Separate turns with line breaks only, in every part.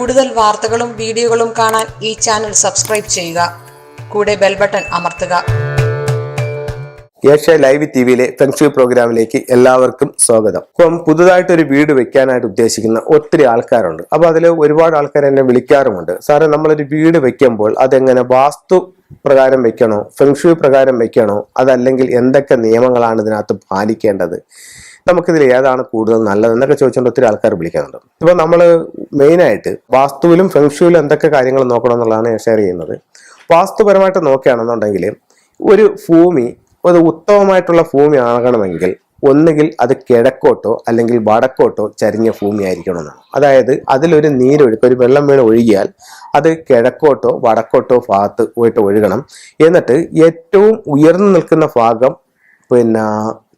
കൂടുതൽ വാർത്തകളും വീഡിയോകളും കാണാൻ ഈ ചാനൽ സബ്സ്ക്രൈബ് ചെയ്യുക. കൂടെ ബെൽ ബട്ടൺ അമർത്തുക.
ഏഷ്യ ലൈവ് ടിവിയിലെ ഫെങ്ഷുയി പ്രോഗ്രാമിലേക്ക് എല്ലാവർക്കും സ്വാഗതം. അപ്പം പുതുതായിട്ടൊരു വീട് വെക്കാനായിട്ട് ഉദ്ദേശിക്കുന്ന ഒത്തിരി ആൾക്കാരുണ്ട്. അപ്പൊ അതിൽ ഒരുപാട് ആൾക്കാർ എന്നെ വിളിക്കാറുമുണ്ട്, സാറേ നമ്മളൊരു വീട് വെക്കുമ്പോൾ അതെങ്ങനെ വാസ്തു പ്രകാരം വെക്കണോ, ഫെങ്ഷുയി പ്രകാരം വെക്കണോ, അതല്ലെങ്കിൽ എന്തൊക്കെ നിയമങ്ങളാണ് ഇതിനകത്ത് പാലിക്കേണ്ടത്, നമുക്കിതിൽ ഏതാണ് കൂടുതൽ നല്ലതെന്നൊക്കെ ചോദിച്ചുകൊണ്ട് ഒത്തിരി ആൾക്കാർ വിളിക്കുന്നുണ്ട്. ഇപ്പൊ നമ്മൾ മെയിനായിട്ട് വാസ്തുവിലും ഫെങ്ഷുയിലും എന്തൊക്കെ കാര്യങ്ങൾ നോക്കണം എന്നുള്ളതാണ് ഷെയർ ചെയ്യുന്നത്. വാസ്തുപരമായിട്ട് നോക്കുകയാണെന്നുണ്ടെങ്കിൽ ഒരു ഭൂമി ഒരു ഉത്തമമായിട്ടുള്ള ഭൂമി ആകണമെങ്കിൽ ഒന്നുകിൽ അത് കിഴക്കോട്ടോ അല്ലെങ്കിൽ വടക്കോട്ടോ ചരിഞ്ഞ ഭൂമി ആയിരിക്കണമെന്നാണ്. അതായത് അതിലൊരു നീരൊഴുക്ക്, ഒരു വെള്ളം വീണ് ഒഴുകിയാൽ അത് കിഴക്കോട്ടോ വടക്കോട്ടോ ഭാഗത്ത് പോയിട്ട് ഒഴുകണം. എന്നിട്ട് ഏറ്റവും ഉയർന്നു നിൽക്കുന്ന ഭാഗം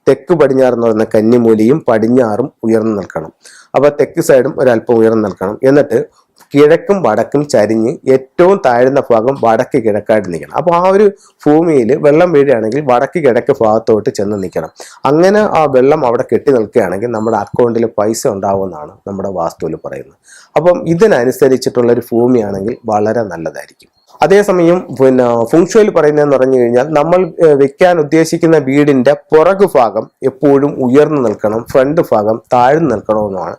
തെക്ക് പടിഞ്ഞാറ് എന്ന് പറയുന്ന കന്നിമൂലയും പടിഞ്ഞാറും ഉയർന്നു നിൽക്കണം. അപ്പൊ തെക്ക് സൈഡും ഒരല്പം ഉയർന്നു നിൽക്കണം. എന്നിട്ട് കിഴക്കും വടക്കും ചരിഞ്ഞ് ഏറ്റവും താഴ്ന്ന ഭാഗം വടക്ക് കിഴക്കായിട്ട് നിൽക്കണം. അപ്പോൾ ആ ഒരു ഭൂമിയിൽ വെള്ളം വീഴുകയാണെങ്കിൽ വടക്ക് കിഴക്ക് ഭാഗത്തോട്ട് ചെന്ന് നിൽക്കണം. അങ്ങനെ ആ വെള്ളം അവിടെ കെട്ടി നിൽക്കുകയാണെങ്കിൽ നമ്മുടെ അക്കൗണ്ടിൽ പൈസ ഉണ്ടാവുമെന്നാണ് നമ്മുടെ വാസ്തുവിൽ പറയുന്നത്. അപ്പം ഇതിനനുസരിച്ചിട്ടുള്ള ഒരു ഭൂമിയാണെങ്കിൽ വളരെ നല്ലതായിരിക്കും. അതേസമയം ഫെങ്ഷുയിൽ പറയുന്നതെന്ന് പറഞ്ഞു കഴിഞ്ഞാൽ നമ്മൾ വെക്കാൻ ഉദ്ദേശിക്കുന്ന വീടിന്റെ പുറകു ഭാഗം എപ്പോഴും ഉയർന്നു നിൽക്കണം, ഫ്രണ്ട് ഭാഗം താഴ്ന്നു നിൽക്കണമെന്നാണ്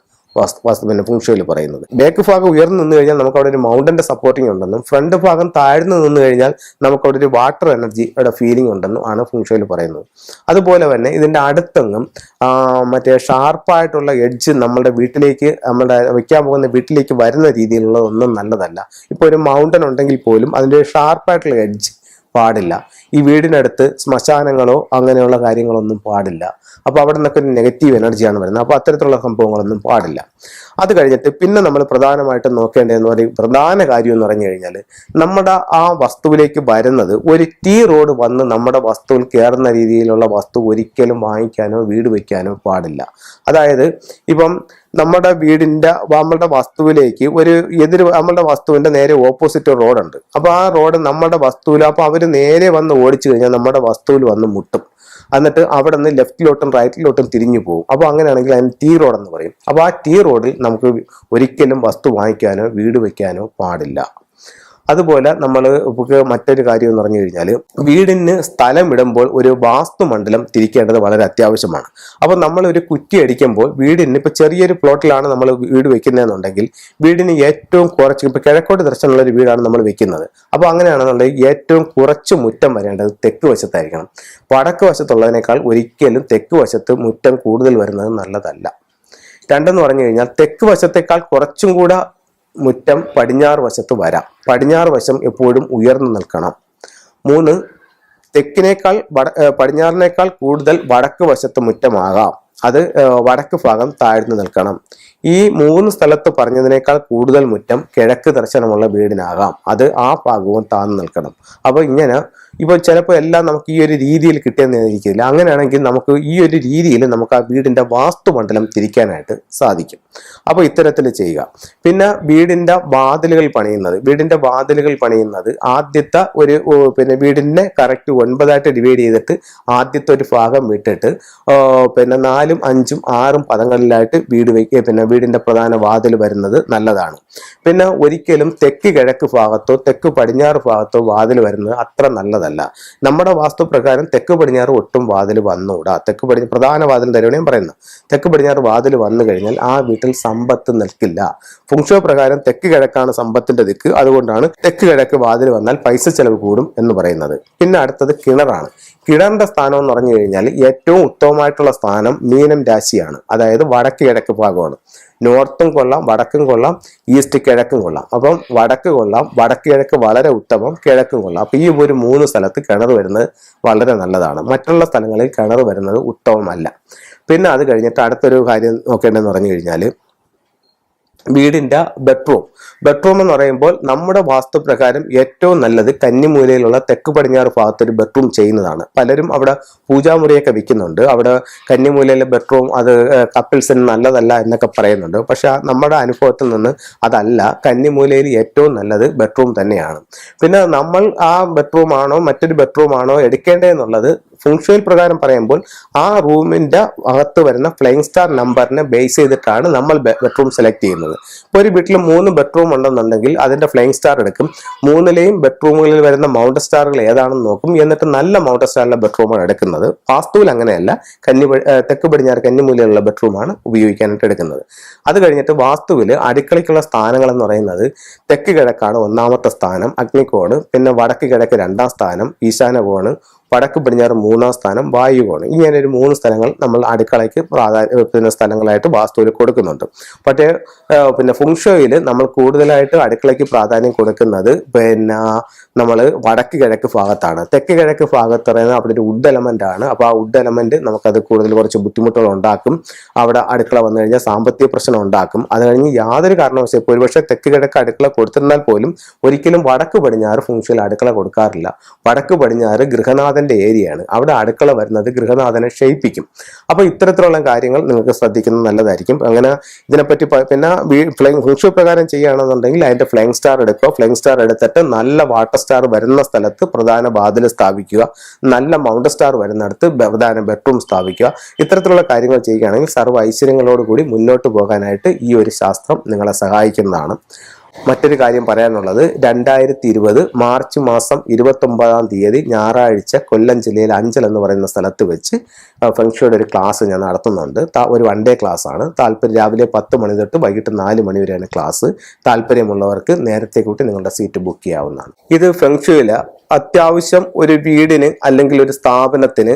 ഫെങ്ഷുയിൽ പറയുന്നത്. ബാക്ക് ഭാഗം ഉയർന്നു നിന്ന് കഴിഞ്ഞാൽ നമുക്ക് അവിടെ ഒരു മൗണ്ടന്റെ സപ്പോർട്ടിങ് ഉണ്ടെന്നും ഫ്രണ്ട് ഭാഗം താഴ്ന്നു നിന്ന് കഴിഞ്ഞാൽ നമുക്ക് അവിടെ ഒരു വാട്ടർ എനർജിയുടെ ഫീലിംഗ് ഉണ്ടെന്നും ആണ് ഫെങ്ഷുയിൽ പറയുന്നത്. അതുപോലെ തന്നെ ഇതിന്റെ അടുത്തെങ്ങും മറ്റേ ഷാർപ്പായിട്ടുള്ള എഡ്ജ് നമ്മുടെ വീട്ടിലേക്ക്, നമ്മുടെ വെക്കാൻ പോകുന്ന വീട്ടിലേക്ക് വരുന്ന രീതിയിലുള്ളതൊന്നും നല്ലതല്ല. ഇപ്പൊ ഒരു മൗണ്ടൻ ഉണ്ടെങ്കിൽ പോലും അതിന്റെ ഷാർപ്പായിട്ടുള്ള എഡ്ജ് പാടില്ല. ഈ വീടിനടുത്ത് ശ്മശാനങ്ങളോ അങ്ങനെയുള്ള കാര്യങ്ങളൊന്നും പാടില്ല. അപ്പൊ അവിടെ നിന്നൊക്കെ ഒരു നെഗറ്റീവ് എനർജിയാണ് വരുന്നത്. അപ്പൊ അത്തരത്തിലുള്ള സംഭവങ്ങളൊന്നും പാടില്ല. അത് കഴിഞ്ഞിട്ട് പിന്നെ നമ്മൾ പ്രധാനമായിട്ടും നോക്കേണ്ടതെന്ന് പറയും, പ്രധാന കാര്യം എന്ന് പറഞ്ഞു കഴിഞ്ഞാൽ നമ്മുടെ ആ വസ്തുവിലേക്ക് വരുന്നത് ഒരു ടീ റോഡ് വന്ന് നമ്മുടെ വസ്തുവിൽ കയറുന്ന രീതിയിലുള്ള വസ്തു ഒരിക്കലും വാങ്ങിക്കാനോ വീട് വെക്കാനോ പാടില്ല. അതായത് ഇപ്പം നമ്മുടെ നമ്മളുടെ വസ്തുവിലേക്ക് നമ്മളുടെ വസ്തുവിന്റെ നേരെ ഓപ്പോസിറ്റ് റോഡുണ്ട്. അപ്പൊ ആ റോഡ് നമ്മുടെ വസ്തുവിൽ, അപ്പൊ അവര് നേരെ വന്ന് ഓടിച്ചു കഴിഞ്ഞാൽ നമ്മുടെ വസ്തുവിൽ വന്ന് മുട്ടും. എന്നിട്ട് അവിടെ നിന്ന് ലെഫ്റ്റിലോട്ടും റൈറ്റിലോട്ടും തിരിഞ്ഞു പോകും. അപ്പോൾ അങ്ങനെയാണെങ്കിൽ അതിന് ടീ റോഡ് എന്ന് പറയും. അപ്പോൾ ആ ടീ റോഡിൽ നമുക്ക് ഒരിക്കലും വസ്തു വാങ്ങിക്കാനോ വീട് വെക്കാനോ പാടില്ല. അതുപോലെ നമ്മൾ മറ്റൊരു കാര്യം എന്ന് പറഞ്ഞു കഴിഞ്ഞാൽ വീടിന് സ്ഥലം ഇടുമ്പോൾ ഒരു വാസ്തുമണ്ഡലം തിരിക്കേണ്ടത് വളരെ അത്യാവശ്യമാണ്. അപ്പോൾ നമ്മൾ ഒരു കുറ്റി അടിക്കുമ്പോൾ വീടിന് ഇപ്പൊ ചെറിയൊരു പ്ലോട്ടിലാണ് നമ്മൾ വീട് വെക്കുന്നതെന്നുണ്ടെങ്കിൽ വീടിന് ഏറ്റവും കുറച്ച്, ഇപ്പൊ കിഴക്കോട്ട് ദർശനമുള്ള ഒരു വീടാണ് നമ്മൾ വെക്കുന്നത്. അപ്പോൾ അങ്ങനെയാണെന്നുണ്ടെങ്കിൽ ഏറ്റവും കുറച്ച് മുറ്റം വരേണ്ടത് തെക്ക് വശത്തായിരിക്കണം. വടക്ക് വശത്തുള്ളതിനേക്കാൾ ഒരിക്കലും തെക്ക് വശത്ത് മുറ്റം കൂടുതൽ വരുന്നത് നല്ലതല്ല. രണ്ടെന്ന് പറഞ്ഞു കഴിഞ്ഞാൽ തെക്ക് വശത്തേക്കാൾ കുറച്ചും കൂടെ മുറ്റം പടിഞ്ഞാറ് വശത്ത് വരാം. പടിഞ്ഞാറ് വശം എപ്പോഴും ഉയർന്നു നിൽക്കണം. 3, തെക്കിനേക്കാൾ പടിഞ്ഞാറിനേക്കാൾ കൂടുതൽ വടക്ക് വശത്ത് മുറ്റമാകാം. അത് വടക്ക് ഭാഗം താഴ്ന്നു നിൽക്കണം. ഈ 3 സ്ഥലത്ത് പറഞ്ഞതിനേക്കാൾ കൂടുതൽ മുറ്റം കിഴക്ക് ദർശനമുള്ള വീടിനാകാം. അത് ആ ഭാഗവും താഴ്ന്നു നിൽക്കണം. അപ്പൊ ഇങ്ങനെ ഇപ്പൊ ചിലപ്പോൾ എല്ലാം നമുക്ക് ഈ ഒരു രീതിയിൽ കിട്ടിയെന്നിരിക്കില്ല. അങ്ങനെയാണെങ്കിൽ നമുക്ക് ഈ ഒരു രീതിയിൽ നമുക്ക് ആ വീടിന്റെ വാസ്തുമണ്ഡലം തിരിക്കാനായിട്ട് സാധിക്കും. അപ്പൊ ഇത്തരത്തിൽ ചെയ്യുക. പിന്നെ വീടിന്റെ വാതിലുകൾ പണിയുന്നത് ആദ്യത്തെ ഒരു വീടിനെ കറക്റ്റ് 9 ഡിവൈഡ് ചെയ്തിട്ട് ആദ്യത്തെ ഒരു ഭാഗം വിട്ടിട്ട് 4, 5, 6 പദങ്ങളിലായിട്ട് വീട് വയ്ക്കുക. വീടിന്റെ പ്രധാന വാതിൽ വരുന്നത് നല്ലതാണ്. പിന്നെ ഒരിക്കലും തെക്ക് കിഴക്ക് ഭാഗത്തോ തെക്ക് പടിഞ്ഞാറ് ഭാഗത്തോ വാതിൽ വരുന്നത് അത്ര നല്ലതല്ല. നമ്മുടെ വാസ്തുപ്രകാരം തെക്ക് പടിഞ്ഞാറ് ഒട്ടും വാതിൽ വന്നുകൂടാ. പ്രധാന വാതിൽ തരുവാണ് പറയുന്നത്. തെക്ക് പടിഞ്ഞാറ് വാതിൽ വന്നു കഴിഞ്ഞാൽ ആ വീട്ടിൽ സമ്പത്ത് നിൽക്കില്ല. ഫെങ്ഷുയി പ്രകാരം തെക്ക് കിഴക്കാണ് സമ്പത്തിന്റെ ദിക്ക്. അതുകൊണ്ടാണ് തെക്ക് കിഴക്ക് വാതിൽ വന്നാൽ പൈസ ചെലവ് കൂടും എന്ന് പറയുന്നത്. പിന്നെ അടുത്തത് കിണറാണ്. കിണറിന്റെ സ്ഥാനം എന്ന് പറഞ്ഞു കഴിഞ്ഞാൽ ഏറ്റവും ഉത്തമമായിട്ടുള്ള സ്ഥാനം മീനം രാശിയാണ്. അതായത് വടക്ക് കിഴക്ക് ഭാഗമാണ്. നോർത്തും കൊള്ളാം, വടക്കും കൊള്ളാം, ഈസ്റ്റ് കിഴക്കും കൊള്ളാം. അപ്പം വടക്ക് കൊള്ളാം, വടക്ക് കിഴക്ക് വളരെ ഉത്തമം, കിഴക്കും കൊള്ളാം. അപ്പൊ ഈ ഒരു 3 സ്ഥലത്ത് കിണർ വരുന്നത് വളരെ നല്ലതാണ്. മറ്റുള്ള സ്ഥലങ്ങളിൽ കിണർ വരുന്നത് ഉത്തമമല്ല. പിന്നെ അത് കഴിഞ്ഞിട്ട് അടുത്തൊരു കാര്യം നോക്കേണ്ടതെന്ന് പറഞ്ഞു കഴിഞ്ഞാൽ വീടിന്റെ ബെഡ്റൂം എന്ന് പറയുമ്പോൾ നമ്മുടെ വാസ്തുപ്രകാരം ഏറ്റവും നല്ലത് കന്നിമൂലയിലുള്ള തെക്ക് പടിഞ്ഞാറ് ഭാഗത്ത് ഒരു ബെഡ്റൂം ചെയ്യുന്നതാണ്. പലരും അവിടെ പൂജാമുറിയൊക്കെ വിൽക്കുന്നുണ്ട്. അവിടെ കന്നിമൂലയിലെ ബെഡ്റൂം അത് കപ്പിൾസിന് നല്ലതല്ല എന്നൊക്കെ പറയുന്നുണ്ട്. പക്ഷെ നമ്മുടെ അനുഭവത്തിൽ നിന്ന് അതല്ല, കന്നിമൂലയിൽ ഏറ്റവും നല്ലത് ബെഡ്റൂം തന്നെയാണ്. പിന്നെ നമ്മൾ ആ ബെഡ്റൂം ആണോ മറ്റൊരു ബെഡ്റൂം ആണോ എടുക്കേണ്ടതെന്നുള്ളത് ഫംഗ്ഷണൽ പ്രകാരം പറയുമ്പോൾ ആ റൂമിന്റെ അകത്ത് വരുന്ന ഫ്ലൈയിങ് സ്റ്റാർ നമ്പറിനെ ബേസ് ചെയ്തിട്ടാണ് നമ്മൾ ബെഡ്റൂം സെലക്ട് ചെയ്യുന്നത്. ഇപ്പോൾ ഒരു വീട്ടിൽ 3 ബെഡ്റൂം ഉണ്ടെന്നുണ്ടെങ്കിൽ അതിന്റെ ഫ്ലൈയിങ് സ്റ്റാർ എടുക്കും. 3ലെയും ബെഡ്റൂമുകളിൽ വരുന്ന മൗണ്ട് സ്റ്റാറുകൾ ഏതാണെന്ന് നോക്കും. എന്നിട്ട് നല്ല മൗണ്ട് സ്റ്റാറിലെ ബെഡ്റൂമാണ് എടുക്കുന്നത്. വാസ്തുവിൽ അങ്ങനെയല്ല, തെക്ക് പടിഞ്ഞാറ് കന്നിമൂലയിലുള്ള ബെഡ്റൂമാണ് ഉപയോഗിക്കാനായിട്ട് എടുക്കുന്നത്. അത് കഴിഞ്ഞിട്ട് വാസ്തുവിൽ അടുക്കളയ്ക്കുള്ള സ്ഥാനങ്ങൾ എന്ന് പറയുന്നത് തെക്ക് കിഴക്കാണ് 1ാമത്തെ സ്ഥാനം, അഗ്നികോണ്, പിന്നെ വടക്ക് കിഴക്ക് 2ാം സ്ഥാനം, ഈശാന കോണ്, വടക്ക് പടിഞ്ഞാറ് 3ാം സ്ഥാനം, വായുകോണ്. ഇങ്ങനെ ഒരു 3 സ്ഥലങ്ങൾ നമ്മൾ അടുക്കളയ്ക്ക് സ്ഥലങ്ങളായിട്ട് വാസ്തുവിൽ കൊടുക്കുന്നുണ്ട്. പക്ഷേ ഫുങ്ഷോയിൽ നമ്മൾ കൂടുതലായിട്ട് അടുക്കളയ്ക്ക് പ്രാധാന്യം കൊടുക്കുന്നത് നമ്മൾ വടക്ക് കിഴക്ക് ഭാഗത്താണ്. തെക്ക് കിഴക്ക് ഭാഗത്ത് പറയുന്നത് അവിടെ ഒരു വുഡ് എലമെന്റ് ആണ്. അപ്പോൾ ആ വുഡ് എലമെന്റ് നമുക്കത് കൂടുതൽ കുറച്ച് ബുദ്ധിമുട്ടുകൾ ഉണ്ടാക്കും. അവിടെ അടുക്കള വന്നു കഴിഞ്ഞാൽ സാമ്പത്തിക പ്രശ്നം ഉണ്ടാക്കും. അത് കഴിഞ്ഞ് യാതൊരു കാരണവശാലും ഇപ്പോൾ ഒരുപക്ഷെ തെക്ക് കിഴക്ക് അടുക്കള കൊടുത്തിരുന്നാൽ പോലും ഒരിക്കലും വടക്ക് പടിഞ്ഞാറ് ഫുങ്ഷയിൽ അടുക്കള കൊടുക്കാറില്ല. വടക്ക് പടിഞ്ഞാറ് ഗൃഹനാഥന്റെ ഏരിയയാണ്. അവിടെ അടുക്കള വരുന്നത് ഗൃഹനാഥനെ ക്ഷയിപ്പിക്കും. അപ്പോൾ ഇത്തരത്തിലുള്ള കാര്യങ്ങൾ നിങ്ങൾക്ക് ശ്രദ്ധിക്കുന്നത് നല്ലതായിരിക്കും. അങ്ങനെ ഇതിനെപ്പറ്റി പിന്നെ ഫുങ്ഷു പ്രകാരം ചെയ്യുകയാണെന്നുണ്ടെങ്കിൽ അതിന്റെ ഫ്ലൈയിങ് സ്റ്റാർ എടുക്കുക. ഫ്ലൈയിങ് സ്റ്റാർ എടുത്തിട്ട് നല്ല വാട്ടർ സ്റ്റാർ വരുന്ന സ്ഥലത്ത് പ്രധാന വാതിൽ സ്ഥാപിക്കുക. നല്ല മൗണ്ട് സ്റ്റാർ വരുന്നിടത്ത് പ്രധാന ബെഡ്റൂം സ്ഥാപിക്കുക. ഇത്തരത്തിലുള്ള കാര്യങ്ങൾ ചെയ്യുകയാണെങ്കിൽ സർവ്വ ഐശ്വര്യങ്ങളോടുകൂടി മുന്നോട്ട് പോകാനായിട്ട് ഈ ഒരു ശാസ്ത്രം നിങ്ങളെ സഹായിക്കുന്നതാണ്. മറ്റൊരു കാര്യം പറയാനുള്ളത് 2020 മാർച്ച് മാസം 29-ാം തീയതി ഞായറാഴ്ച കൊല്ലം ജില്ലയിൽ അഞ്ചൽ എന്ന് പറയുന്ന സ്ഥലത്ത് വെച്ച് ഫെങ്ഷുയുടെ ഒരു ക്ലാസ് ഞാൻ നടത്തുന്നുണ്ട്. ഒരു 1 ഡേ ക്ലാസ് ആണ്. രാവിലെ 10 മണി തൊട്ട് വൈകിട്ട് 4 മണി വരെയാണ് ക്ലാസ്. താല്പര്യമുള്ളവർക്ക് നേരത്തെ കൂട്ടി നിങ്ങളുടെ സീറ്റ് ബുക്ക് ചെയ്യാവുന്നതാണ്. ഇത് ഫെങ്ഷുയില് അത്യാവശ്യം ഒരു വീടിന് അല്ലെങ്കിൽ ഒരു സ്ഥാപനത്തിന്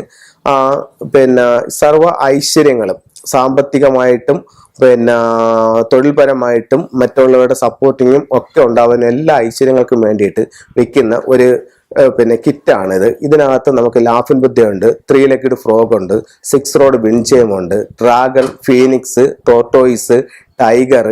സർവ്വ ഐശ്വര്യങ്ങളും സാമ്പത്തികമായിട്ടും തൊഴിൽപരമായിട്ടും മറ്റുള്ളവരുടെ സപ്പോർട്ടിങ്ങും ഒക്കെ ഉണ്ടാവുന്ന എല്ലാ ഐശ്വര്യങ്ങൾക്കും വേണ്ടിയിട്ട് വെക്കുന്ന ഒരു കിറ്റാണിത്. ഇതിനകത്ത് നമുക്ക് ലാഫിൻ ബുദ്ധയുണ്ട്, 3 ലെഗ്ഡ് ഫ്രോഗ് ഉണ്ട്, 6 റോഡ് വിൻചെയിം ഉണ്ട്, ഡ്രാഗൺ, ഫീനിക്സ്, ടോർട്ടോയിസ്, ടൈഗർ,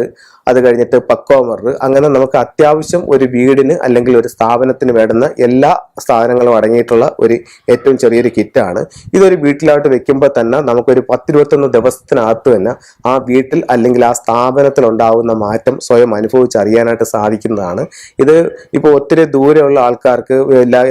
അത് കഴിഞ്ഞിട്ട് പക്കോമർ. അങ്ങനെ നമുക്ക് അത്യാവശ്യം ഒരു വീടിന് അല്ലെങ്കിൽ ഒരു സ്ഥാപനത്തിന് വേണ്ടുന്ന എല്ലാ സാധനങ്ങളും അടങ്ങിയിട്ടുള്ള ഒരു ഏറ്റവും ചെറിയൊരു കിറ്റാണ്. ഇതൊരു വീട്ടിലോട്ട് വെക്കുമ്പോൾ തന്നെ നമുക്കൊരു 10-21 ദിവസത്തിനകത്ത് തന്നെ ആ വീട്ടിൽ അല്ലെങ്കിൽ ആ സ്ഥാപനത്തിൽ ഉണ്ടാകുന്ന മാറ്റം സ്വയം അനുഭവിച്ചറിയാനായിട്ട് സാധിക്കുന്നതാണ്. ഇത് ഇപ്പോൾ ഒത്തിരി ദൂരെയുള്ള ആൾക്കാർക്ക്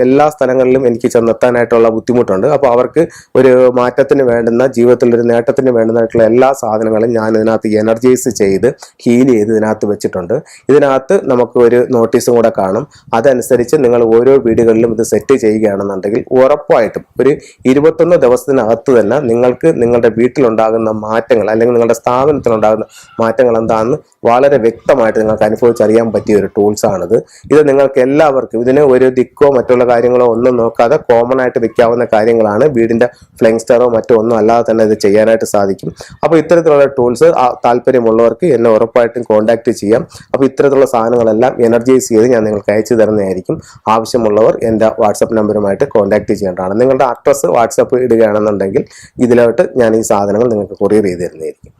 എല്ലാ സ്ഥലങ്ങളിലും എനിക്ക് ചെന്നെത്താനായിട്ടുള്ള ബുദ്ധിമുട്ടുണ്ട്. അപ്പോൾ അവർക്ക് ഒരു മാറ്റത്തിന് വേണ്ടുന്ന, ജീവിതത്തിൽ ഒരു നേട്ടത്തിന് വേണ്ടുന്നതായിട്ടുള്ള എല്ലാ സാധനങ്ങളും ഞാൻ ഇതിനകത്ത് എനർജൈസ് ചെയ്ത് ഹീൽ ചെയ്ത് ഇതിനകത്ത് വെച്ചിട്ടുണ്ട്. ഇതിനകത്ത് നമുക്ക് ഒരു നോട്ടീസും കൂടെ കാണും. അതനുസരിച്ച് നിങ്ങൾ ഓരോ വീടുകളിലും ഇത് സെറ്റ് ചെയ്യുകയാണെന്നുണ്ടെങ്കിൽ ഉറപ്പായിട്ടും ഒരു 21 ദിവസത്തിനകത്ത് തന്നെ നിങ്ങൾക്ക് നിങ്ങളുടെ വീട്ടിലുണ്ടാകുന്ന മാറ്റങ്ങൾ അല്ലെങ്കിൽ നിങ്ങളുടെ സ്ഥാപനത്തിലുണ്ടാകുന്ന മാറ്റങ്ങൾ എന്താണെന്ന് വളരെ വ്യക്തമായിട്ട് നിങ്ങൾക്ക് അനുഭവിച്ചറിയാൻ പറ്റിയ ഒരു ടൂൾസാണിത്. ഇത് നിങ്ങൾക്ക് എല്ലാവർക്കും ഇതിന് ഒരു ദിക്കോ മറ്റുള്ള കാര്യങ്ങളോ ഒന്നും നോക്കാതെ കോമൺ ആയിട്ട് വെക്കാവുന്ന കാര്യങ്ങളാണ്. വീടിന്റെ ഫ്ലൈയിങ് സ്റ്റാറോ മറ്റോ ഒന്നും അല്ലാതെ തന്നെ ഇത് ചെയ്യാനായിട്ട് സാധിക്കും. അപ്പോൾ ഇത്തരത്തിലുള്ള ടൂൾസ് താല്പര്യമുള്ളവർക്ക് എന്നെ ഉറപ്പായിട്ടും കോൺടാക്ട് ചെയ്യാം. അപ്പോൾ ഇത്തരത്തിലുള്ള സാധനങ്ങളെല്ലാം എനർജൈസ് ചെയ്ത് ഞാൻ നിങ്ങൾക്ക് അയച്ചു തരുന്നതായിരിക്കും. ആവശ്യമുള്ളവർ എൻ്റെ വാട്സപ്പ് നമ്പറുമായിട്ട് കോൺടാക്ട് ചെയ്യേണ്ടതാണ്. നിങ്ങളുടെ അഡ്രസ്സ് വാട്സപ്പ് ഇടുകയാണെന്നുണ്ടെങ്കിൽ ഇതിലോട്ട് ഞാൻ ഈ സാധനങ്ങൾ നിങ്ങൾക്ക് കൊറിയർ ചെയ്ത് തരുന്നതായിരിക്കും.